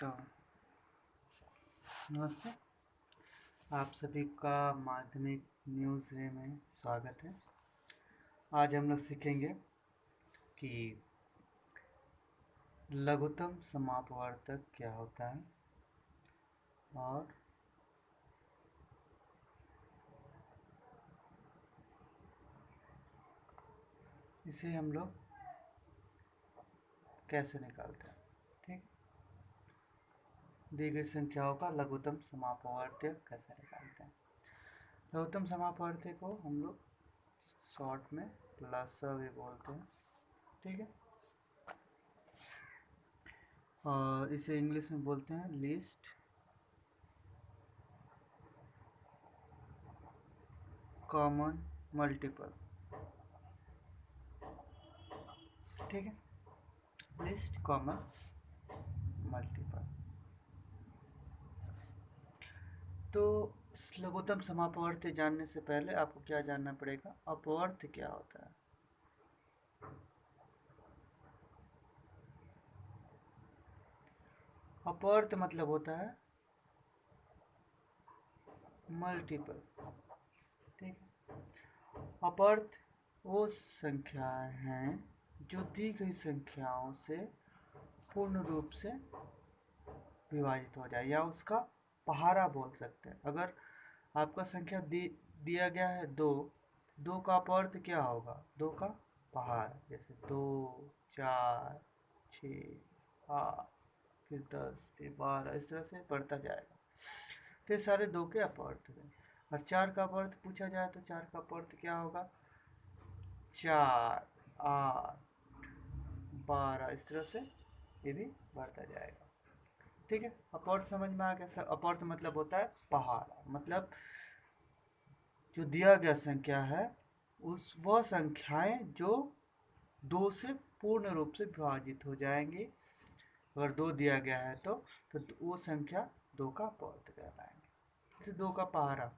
तो नमस्ते, आप सभी का माध्यमिक न्यूज़ रे में स्वागत है। आज हम लोग सीखेंगे कि लघुत्तम समापवर्तक क्या होता है और इसे हम लोग कैसे निकालते हैं। ठीक, दी गई संख्याओं का लघुत्तम समापवर्तक कैसे निकालते हैं। लघुत्तम समापवर्तक को हम लोग शॉर्ट में लसा भी बोलते हैं। ठीक है, और इसे इंग्लिश में बोलते हैं लीस्ट कॉमन मल्टीपल। ठीक है, लिस्ट कॉमन मल्टीपल। तो लघुत्तम समापवर्त जानने से पहले आपको क्या जानना पड़ेगा, अपवर्त क्या होता है। अपवर्त मतलब होता है मल्टीपल। ठीक है, अपवर्त वो संख्याएं हैं जो दी गई संख्याओं से पूर्ण रूप से विभाजित हो जाए, या उसका पहाड़ा बोल सकते हैं। अगर आपका संख्या दिया गया है दो का अपवर्त क्या होगा, दो का पहाड़। जैसे 2, 4, 6, 8, फिर 10, फिर 12, इस तरह से बढ़ता जाएगा। तो ये सारे दो के अपवर्त हैं। और 4 का अपवर्त पूछा जाए तो 4 का अपवर्त क्या होगा, 4, 8, 12, इस तरह से ये भी बढ़ता जाएगा। ठीक है, अपवर्त समझ में आ गया। अपवर्त मतलब होता है पहाड़, मतलब जो दिया गया संख्या है उस वह संख्याएं जो दो से पूर्ण रूप से विभाजित हो जाएंगी। अगर दो दिया गया है तो वो संख्या दो का अपवर्त कहलाएंगे। जैसे दो का पहाड़ा,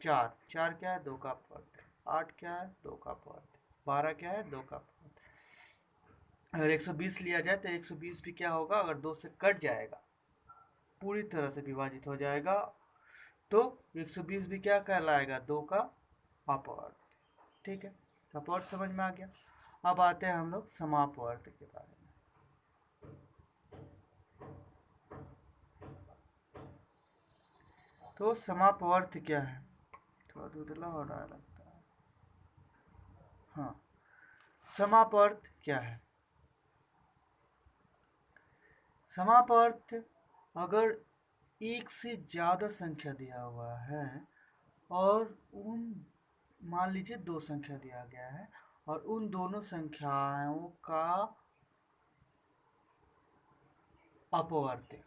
चार, चार क्या है, दो का अपवर्त है। 8 क्या है, दो का अपवर्त है। 12 क्या है, दो का अपवर्त है। अगर 120 लिया जाए तो 120 भी क्या होगा, अगर दो से कट जाएगा, पूरी तरह से विभाजित हो जाएगा, तो 120 भी क्या कहलाएगा, दो का अपवर्त। ठीक है, अपवर्त समझ में आ गया। अब आते हैं हम लोग समापवर्त के बारे में। तो समापवर्त क्या है, थोड़ा धुंधला हो रहा लगता है। हाँ, समापवर्त क्या है। समापवर्त अगर एक से ज़्यादा संख्या दिया हुआ है और उन, मान लीजिए दो संख्या दिया गया है और उन दोनों संख्याओं का अपवर्त,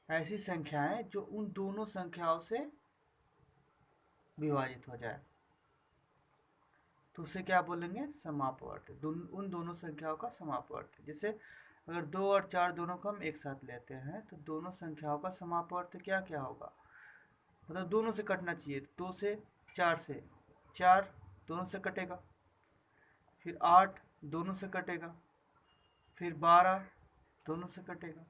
ऐसी संख्याएं जो उन दोनों संख्याओं से विभाजित हो जाए तो उसे क्या बोलेंगे, समापवर्त। उन दोनों संख्याओं का समापवर्त। जैसे अगर 2 और 4 दोनों को हम एक साथ लेते हैं तो दोनों संख्याओं का समापवर्त क्या क्या होगा, मतलब दोनों से कटना चाहिए। 2 से 4 से 4 दोनों से कटेगा, फिर 8 दोनों से कटेगा, फिर 12 दोनों से कटेगा।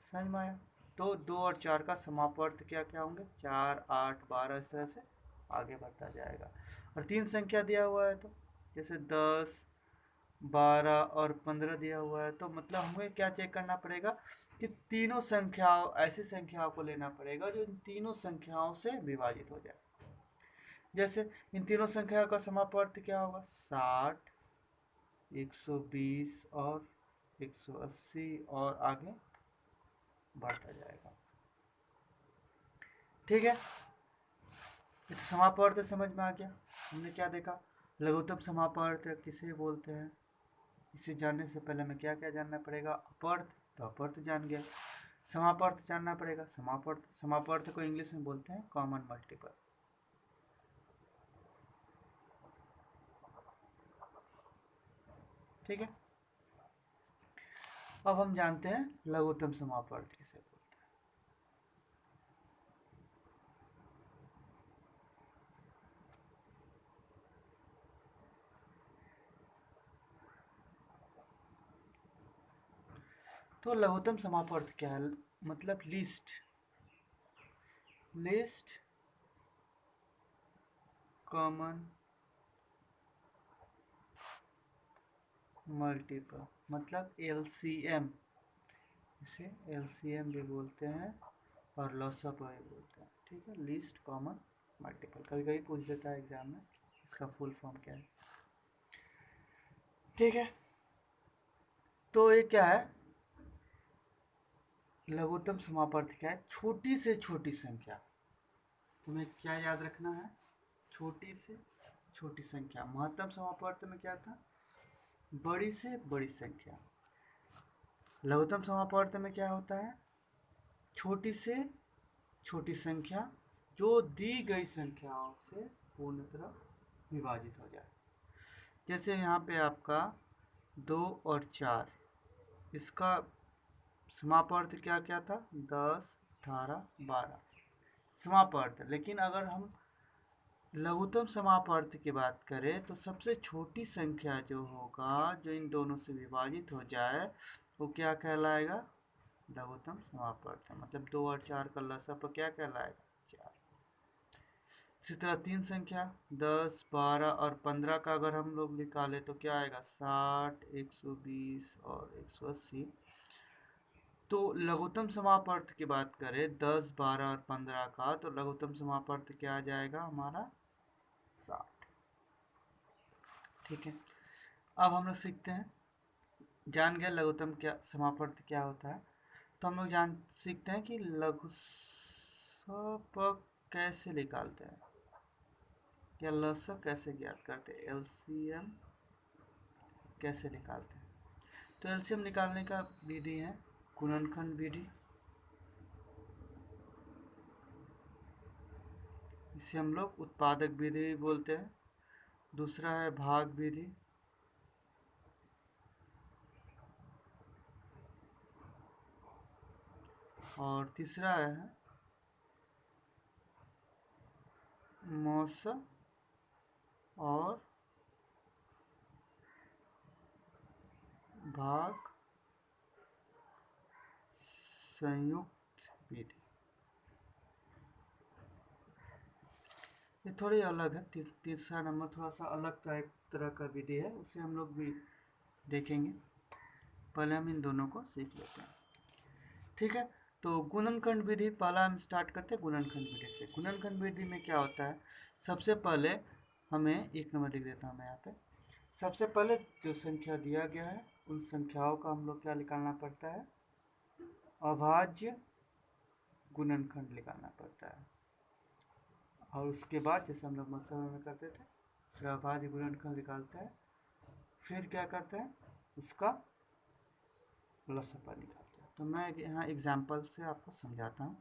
समझ में आया। तो 2 और 4 का समापवर्त क्या क्या होंगे, 4, 8, 12, इस तरह से आगे बढ़ता जाएगा। और 3 संख्या दिया हुआ है तो जैसे 10, 12 और 15 दिया हुआ है, तो मतलब हमें क्या चेक करना पड़ेगा कि तीनों संख्याओं, ऐसी संख्याओं को लेना पड़ेगा जो इन तीनों संख्याओं से विभाजित हो जाए। जैसे इन तीनों संख्याओं का समापवर्त क्या होगा, 60, 120 और 180, और आगे बढ़ता जाएगा। ठीक है, तो समापवर्त समझ में आ गया। हमने क्या देखा, लघुत्तम समापवर्त किसे बोलते हैं। इसे जानने से पहले हमें क्या क्या जानना पड़ेगा, अपवर्त, तो अपवर्त जान गया। समापवर्त जानना पड़ेगा, समापवर्त को इंग्लिश में बोलते हैं कॉमन मल्टीपल। ठीक है, अब हम जानते हैं लघुत्तम समापवर्त किसे बोलते हैं। तो लघुत्तम समापर्त क्या है? मतलब लिस्ट कॉमन मल्टीपल, मतलब LCM, इसे LCM भी बोलते हैं और लॉसअप भी बोलते हैं। ठीक है, लिस्ट कॉमन मल्टीपल, कभी कभी पूछ देता है एग्जाम में इसका फुल फॉर्म क्या है। ठीक है, तो ये क्या है, लघुत्तम समापर्त क्या है? छोटी से छोटी संख्या। तुम्हें क्या याद रखना है? छोटी से छोटी संख्या। महत्तम समापर्त में क्या था? बड़ी से बड़ी संख्या। लघुत्तम समापर्त में क्या होता है? छोटी से छोटी संख्या जो दी गई संख्याओं से पूर्णतः विभाजित हो जाए। जैसे यहाँ पे आपका 2 और 4, इसका समापर्त क्या क्या था? 10, 18, 12 समापर्त। लेकिन अगर हम लघुत्तम समापर्त की बात करें तो सबसे छोटी संख्या जो होगा, जो इन दोनों से विभाजित हो जाए, वो क्या कहलाएगा? लघुत्तम समापर्त। मतलब 2 और 4 का लसाअ क्या कहलाएगा? 4। इसी तरह तीन संख्या 10, 12 और 15 का अगर हम लोग निकाले तो क्या आएगा? 60, 120 और 180। तो लघुत्तम समापर्त की बात करें 10, 12 और 15 का, तो लघुत्तम समापर्त क्या आ जाएगा हमारा? 60। ठीक है, अब हम लोग सीखते हैं, जान गया लघुत्तम क्या समापर्त क्या होता है, तो हम लोग सीखते हैं कि लघुत्तम कैसे निकालते हैं, या लसाअ कैसे ज्ञात करते हैं, LCM कैसे निकालते हैं। तो LCM निकालने का विधि है गुणनखंड विधि, इसे हम लोग उत्पादक विधि बोलते हैं। दूसरा है भाग विधि, और तीसरा है मौसा और भाग संयुक्त विधि। ये थोड़ी अलग है, तीसरा नंबर थोड़ा सा अलग तरह का विधि है, उसे हम लोग भी देखेंगे। पहले हम इन दोनों को सीख लेते हैं। ठीक है, तो गुणनखंड विधि पहला हम स्टार्ट करते हैं गुणनखंड विधि से। गुणनखंड विधि में क्या होता है? सबसे पहले हमें एक नंबर लिख देता हूँ मैं यहाँ पे। सबसे पहले जो संख्या दिया गया है उन संख्याओं का हम लोग क्या निकालना पड़ता है? अभाज्य गुणनखंड निकालना पड़ता है। और उसके बाद जैसे हम लोग मसला में करते थे, अभाज्य गुणनखंड निकालते हैं, फिर क्या करते हैं? उसका लसाअ निकालते हैं। तो मैं यहाँ एग्जाम्पल से आपको समझाता हूँ,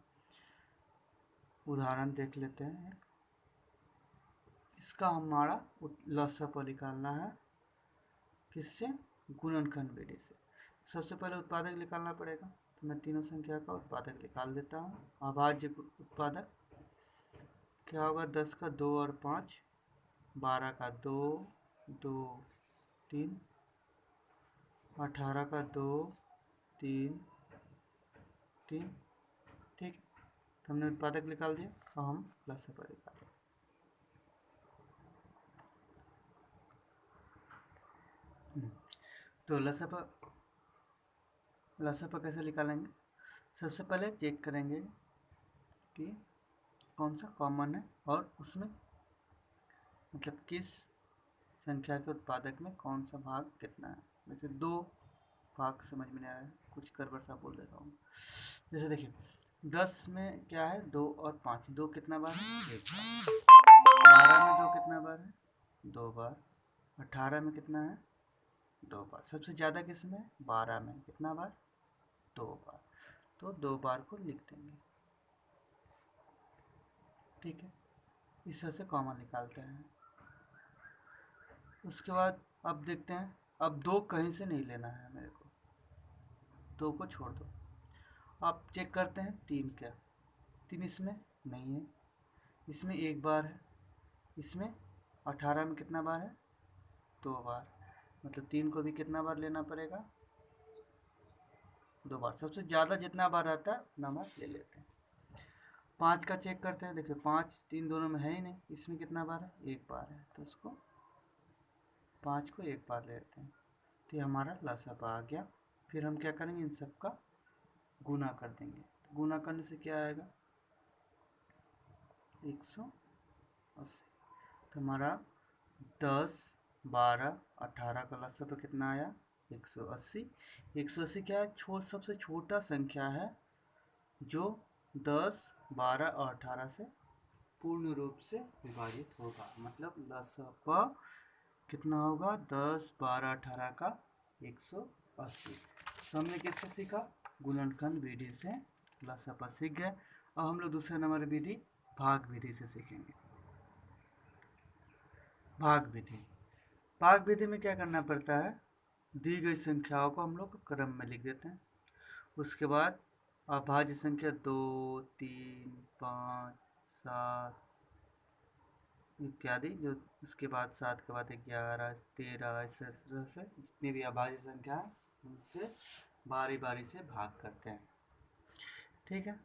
उदाहरण देख लेते हैं। इसका हमारा लसाअ निकालना है किससे? गुणनखंड विधि से। सबसे पहले उत्पादक निकालना पड़ेगा, तो मैं तीनों संख्या का उत्पादक निकाल देता हूँ। अभाज्य उत्पादक क्या होगा? 10 का 2 और 5, 12 का 2, 2, 3, 18 का 2, 3, 3। ठीक, तो हमने उत्पादक निकाल दिया, अब हम लसाअ निकालें। तो लसाअ कैसे निकालेंगे? सबसे पहले चेक करेंगे कि कौन सा कॉमन है और उसमें मतलब किस संख्या के उत्पादक में कौन सा भाग कितना है। वैसे 2 भाग समझ में नहीं आ रहा है, कुछ गड़बड़ सा बोल देता हूँ। जैसे देखिए 10 में क्या है? 2 और 5, 2 कितना बार है? 1 बार। 12 में 2 कितना बार है? 2 बार। 18 में कितना है? 2 बार। सबसे ज़्यादा किस में? 12 में। कितना बार? 2 बार। तो 2 बार को लिख देंगे। ठीक है, इस तरह से कॉमन निकालते हैं। उसके बाद अब देखते हैं, अब 2 कहीं से नहीं लेना है मेरे को, 2 को छोड़ दो। आप चेक करते हैं 3 क्या? 3 इसमें नहीं है, इसमें 1 बार है, इसमें 18 में कितना बार है? 2 बार। मतलब 3 को भी कितना बार लेना पड़ेगा? 2 बार, सबसे ज़्यादा जितना बार आता है उतना बार ले लेते हैं। 5 का चेक करते हैं, देखिए 5 3 दोनों में है ही नहीं, इसमें कितना बार है, 1 बार है, तो उसको 5 को 1 बार ले लेते हैं, तो ये हमारा लसापा आ गया। फिर हम क्या करेंगे, इन सब का गुना कर देंगे, तो गुना करने से क्या आएगा, 180, तो हमारा 10 12 18 का लसापा कितना आया, 180। 180 क्या है, सबसे छोटा संख्या है जो 10 12 और 18 से पूर्ण रूप से विभाजित होगा, मतलब लसापा कितना होगा, 10 12 18 का 180। तो हमने किससे सीखा, गुणनखंड विधि से लसापा सीख गए। अब हम लोग दूसरे नंबर विधि भाग विधि से सीखेंगे। भाग विधि, भाग विधि में क्या करना पड़ता है, दी गई संख्याओं को हम लोग क्रम में लिख देते हैं, उसके बाद अभाज्य संख्या 2 3 5 7 इत्यादि, जो उसके बाद 7 के बाद 11 13 ऐसे से जितनी भी अभाज्य संख्या है उनसे बारी बारी से भाग करते हैं, ठीक है,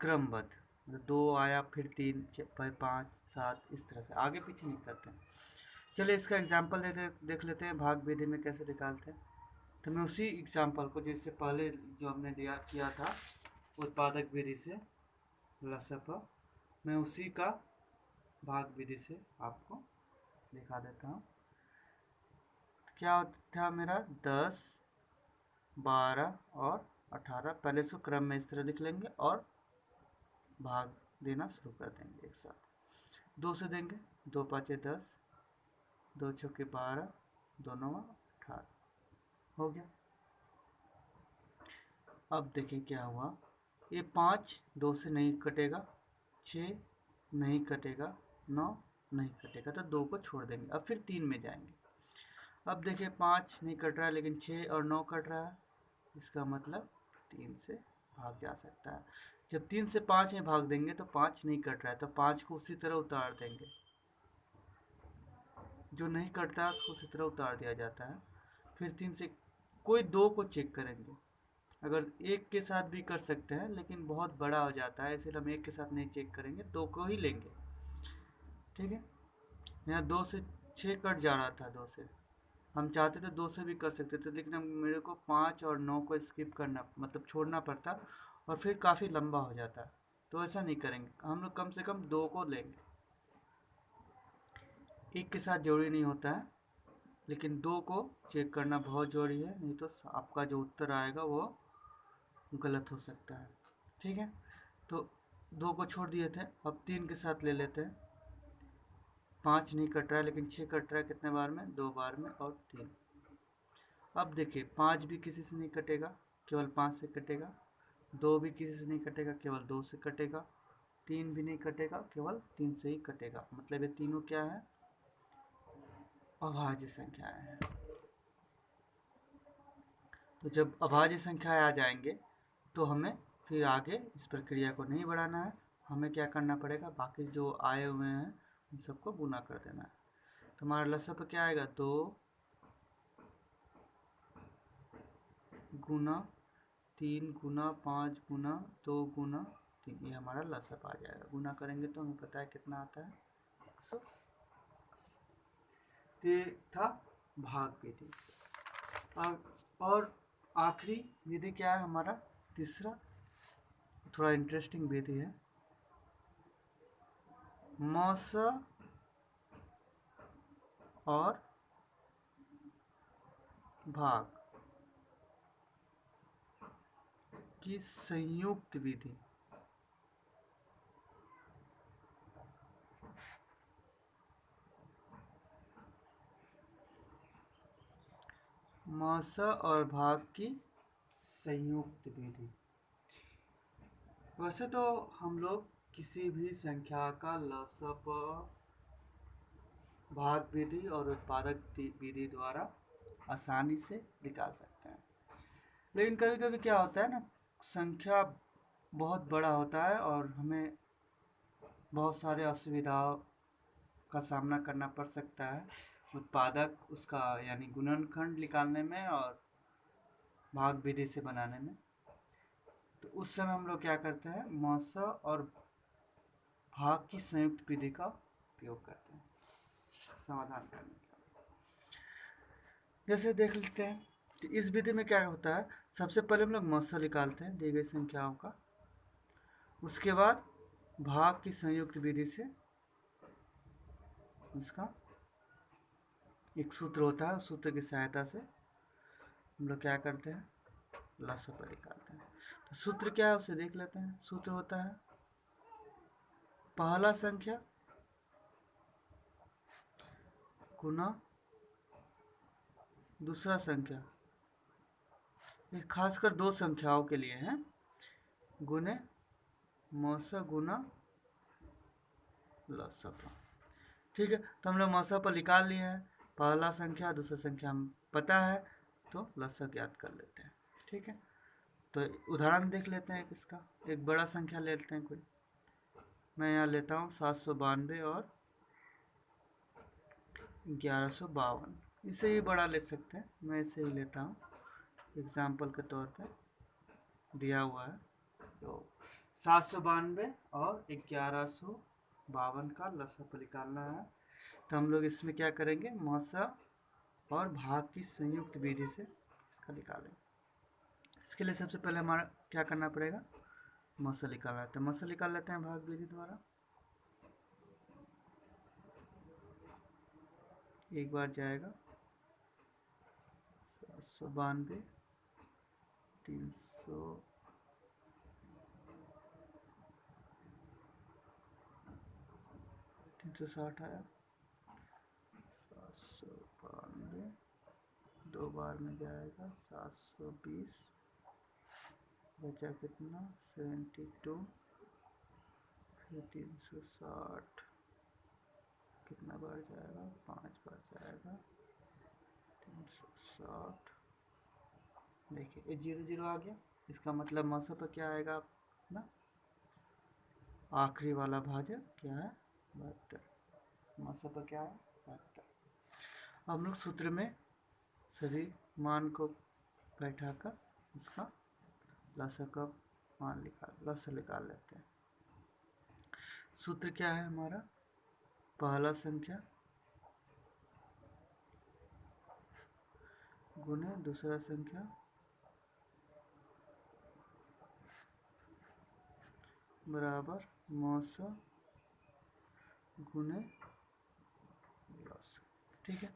क्रमबद्ध, 2 आया फिर 3 फिर 5 7, इस तरह से आगे पीछे नहीं करते हैं। चलिए इसका एग्जाम्पल देख लेते हैं, भाग विधि में कैसे निकालते हैं। तो मैं उसी एग्जाम्पल को, जिससे पहले जो हमने किया था उत्पादक विधि से लसापा, मैं उसी का भाग विधि से आपको दिखा देता हूँ। क्या था मेरा, 10 12 और 18, पहले से क्रम में इस तरह लिख लेंगे और भाग देना शुरू कर देंगे एक साथ। 2 से देंगे, 2 5 10, 2 6 12, 2 9 18, हो गया। अब देखिए क्या हुआ, ये 5 2 से नहीं कटेगा, 6 नहीं कटेगा, 9 नहीं कटेगा, तो 2 को छोड़ देंगे। अब फिर 3 में जाएंगे, अब देखिए 5 नहीं कट रहा है लेकिन 6 और 9 कट रहा है, इसका मतलब 3 से भाग जा सकता है। जब 3 से 5 में भाग देंगे तो 5 नहीं कट रहा है, तो 5 को उसी तरह उतार देंगे, जो नहीं कटता है उसको उसी तरह उतार दिया जाता है। फिर 3 से कोई 2 को चेक करेंगे, अगर एक के साथ भी कर सकते हैं लेकिन बहुत बड़ा हो जाता है, इसलिए हम एक के साथ नहीं चेक करेंगे, 2 को ही लेंगे, ठीक है। यहाँ 2 से 6 कट जा रहा था, 2 से हम चाहते थे 2 से भी कर सकते थे, लेकिन मेरे को 5 और 9 को स्किप करना, मतलब छोड़ना पड़ता और फिर काफ़ी लंबा हो जाता, तो ऐसा नहीं करेंगे, हम लोग कम से कम 2 को लेंगे। एक के साथ जोड़ी नहीं होता है, लेकिन 2 को चेक करना बहुत जरूरी है, नहीं तो आपका जो उत्तर आएगा वो गलत हो सकता है, ठीक है। तो 2 को छोड़ दिए थे, अब 3 के साथ ले लेते हैं। 5 नहीं कट रहा है लेकिन 6 कट रहा है, कितने बार में, 2 बार में, और 3। अब देखिए 5 भी किसी से नहीं कटेगा, केवल 5 से कटेगा, 2 भी किसी से नहीं कटेगा, केवल 2 से कटेगा, 3 भी नहीं कटेगा, केवल 3 से ही कटेगा, मतलब ये तीनों क्या है, अभाज्य संख्याएं हैं। तो जब अभाज्य संख्याएं आ जाएंगे तो हमें फिर आगे इस प्रक्रिया को नहीं बढ़ाना है, हमें क्या करना पड़ेगा, बाकी जो आए हुए हैं उन सबको गुना कर देना है। तो हमारा लसापा क्या आएगा, 2 गुना 3 गुना 5 गुना 2 गुना 3, ये हमारा लसापा आ जाएगा। गुना करेंगे तो हमें पता है कितना आता है, 180। ये था भाग विधि। और आखिरी विधि क्या है हमारा, तीसरा, थोड़ा इंटरेस्टिंग विधि है, मौस और भाग की संयुक्त विधि। मौसा और भाग की संयुक्त विधि। वैसे तो हम लोग किसी भी संख्या का लसापा भाग विधि और उत्पादक विधि द्वारा आसानी से निकाल सकते हैं, लेकिन कभी कभी क्या होता है ना, संख्या बहुत बड़ा होता है और हमें बहुत सारे असुविधाओं का सामना करना पड़ सकता है उत्पादक उसका यानी गुणनखंड निकालने में और भाग विधि से बनाने में। तो उस समय हम लोग क्या करते हैं, मस और भाग की संयुक्त विधि का उपयोग करते हैं समाधान करने के लिए। जैसे देख लेते हैं, तो इस विधि में क्या होता है, सबसे पहले हम लोग मस निकालते हैं दी गई संख्याओं का, उसके बाद भाग की संयुक्त विधि से उसका एक सूत्र होता है, उस सूत्र की सहायता से हम लोग क्या करते हैं, लसाअ निकालते हैं। तो सूत्र क्या है उसे देख लेते हैं। सूत्र होता है पहला संख्या गुना दूसरा संख्या, ये खासकर दो संख्याओं के लिए है, गुने मस गुना लसाअ। ठीक है, तो हम लोग मसा पर निकाल लिए हैं, पहला संख्या दूसरा संख्या हम पता है, तो लसाअ ज्ञात कर लेते हैं। ठीक है, तो उदाहरण देख लेते हैं किसका, एक बड़ा संख्या ले लेते हैं कोई, मैं यहाँ लेता हूँ 792 और 1152, इसे ही बड़ा ले सकते हैं, मैं इसे ही लेता हूँ एग्जाम्पल के तौर पे दिया हुआ है। तो 792 और 1152 का लसाअ निकालना है। तो हम लोग इसमें क्या करेंगे, मसा और भाग की संयुक्त विधि से इसका निकालेंगे। इसके लिए सबसे पहले हमारा क्या करना पड़ेगा, मसा निकालना है। तो मसा निकाल लेते हैं भाग विधि द्वारा। एक बार जाएगा 792 360 आया, 792 दो बार में जाएगा 720, बचा कितना 72, फिर 360 कितना बार जाएगा, 5 बार जाएगा 360। देखिए ये 00 आ गया, इसका मतलब मसा पर क्या आएगा ना, आखिरी वाला भाजक क्या है 72, मसा पर क्या है 72। अब हम लोग सूत्र में सभी मान को बैठाकर इसका लसाअ का मान लसाअ निकाल लेते हैं। सूत्र क्या है हमारा, पहला संख्या गुने दूसरा संख्या बराबर मसा गुने लसाअ। ठीक है,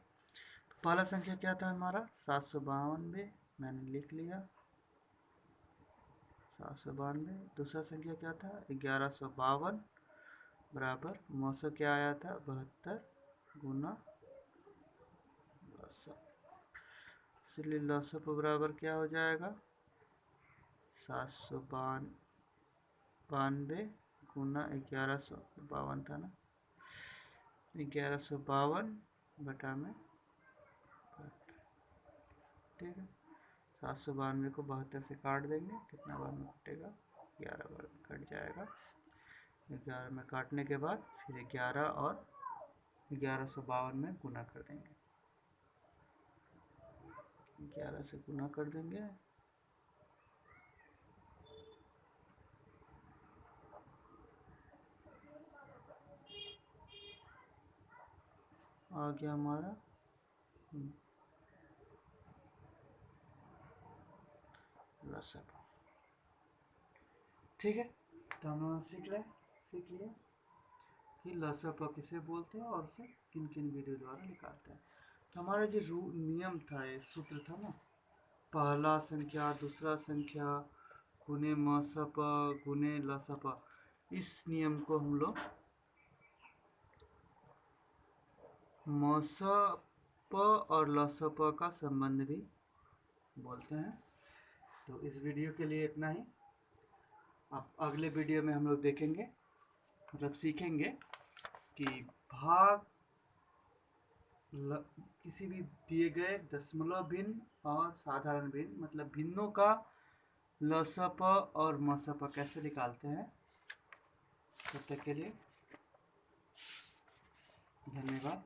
तो पहला संख्या क्या था हमारा 792, मैंने लिख लिया 792। दूसरा संख्या क्या था 1152 बराबर मसा क्या आया था 72 गुना लसाअ। इसलिए लसाअ पर बराबर क्या हो जाएगा 792 गुना 1152 था ना, 1152 बटा में 72। ठीक है, 792 को 72 से काट देंगे, कितना बार में कटेगा 11 बार में कट जाएगा। 11 में काटने के बाद फिर 11 और 1152 में गुना कर देंगे, 11 से गुना कर देंगे, आ गया हमारा लसाअ। ठीक है, तो हम लोग सीख लिए कि लसाअ किसे बोलते हैं और उसे किन किन विधियों द्वारा निकालते हैं। तो हमारा जो नियम था, ये सूत्र था ना, पहला संख्या दूसरा संख्या गुने मसा गुने लसाअ, इस नियम को हम लोग मसा और लसाअ का संबंध भी बोलते हैं। तो इस वीडियो के लिए इतना ही। अब अगले वीडियो में हम लोग देखेंगे, मतलब सीखेंगे कि भाग किसी भी दिए गए दशमलव भिन्न और साधारण भिन्न, मतलब भिन्नों का लसाअ और मसाअ कैसे निकालते हैं। तब तक के लिए धन्यवाद।